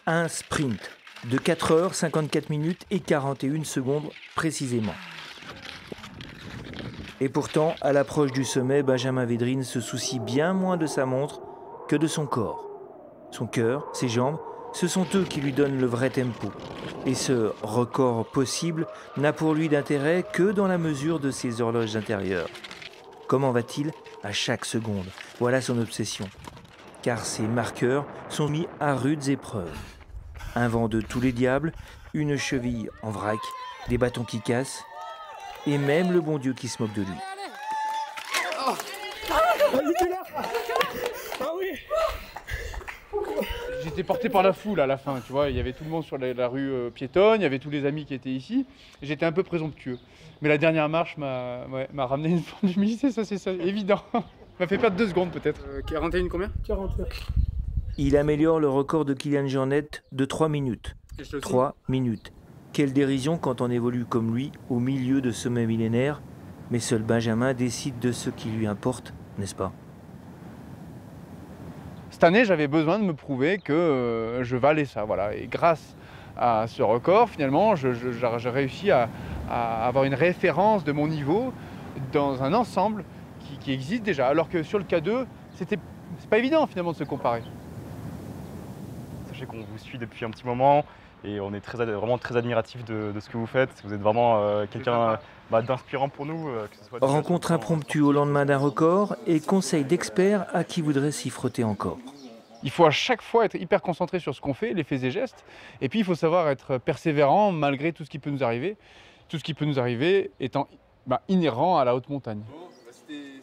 Un sprint de 4 heures, 54 minutes et 41 secondes précisément. Et pourtant, à l'approche du sommet, Benjamin Védrine se soucie bien moins de sa montre que de son corps. Son cœur, ses jambes, ce sont eux qui lui donnent le vrai tempo. Et ce record possible n'a pour lui d'intérêt que dans la mesure de ses horloges intérieures. Comment va-t-il à chaque seconde? Voilà son obsession. Car ses marqueurs sont mis à rudes épreuves. Un vent de tous les diables, une cheville en vrac, des bâtons qui cassent, et même le bon Dieu qui se moque de lui. J'étais porté par la foule à la fin, tu vois, il y avait tout le monde sur la rue piétonne, il y avait tous les amis qui étaient ici, et j'étais un peu présomptueux. Mais la dernière marche m'a ramené une forme d'humilité, ça c'est ça, évident. M'a fait perdre 2 secondes peut-être. 41 combien? 41. Il améliore le record de Kilian Jornet de 3 minutes. 3 minutes. Quelle dérision quand on évolue comme lui au milieu de sommets millénaires, mais seul Benjamin décide de ce qui lui importe, n'est-ce pas? Cette année, j'avais besoin de me prouver que je valais ça, voilà. Et grâce à ce record, finalement, j'ai réussi à avoir une référence de mon niveau dans un ensemble qui existe déjà. Alors que sur le K2, c'est pas évident finalement de se comparer. Sachez qu'on vous suit depuis un petit moment et on est vraiment très admiratif de ce que vous faites. Vous êtes vraiment quelqu'un d'inspirant pour nous. Que ce soit Rencontre impromptue au lendemain d'un record et conseil d'experts à qui voudrait s'y frotter encore. Il faut à chaque fois être hyper concentré sur ce qu'on fait, les faits et gestes. Et puis il faut savoir être persévérant malgré tout ce qui peut nous arriver. Tout ce qui peut nous arriver étant inhérent à la haute montagne.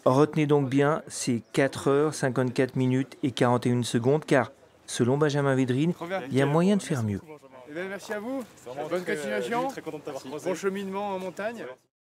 Retenez donc bien ces 4 heures, 54 minutes et 41 secondes, car selon Benjamin Védrine, il y a moyen de faire mieux. Merci à vous, bonne continuation, bon cheminement en montagne.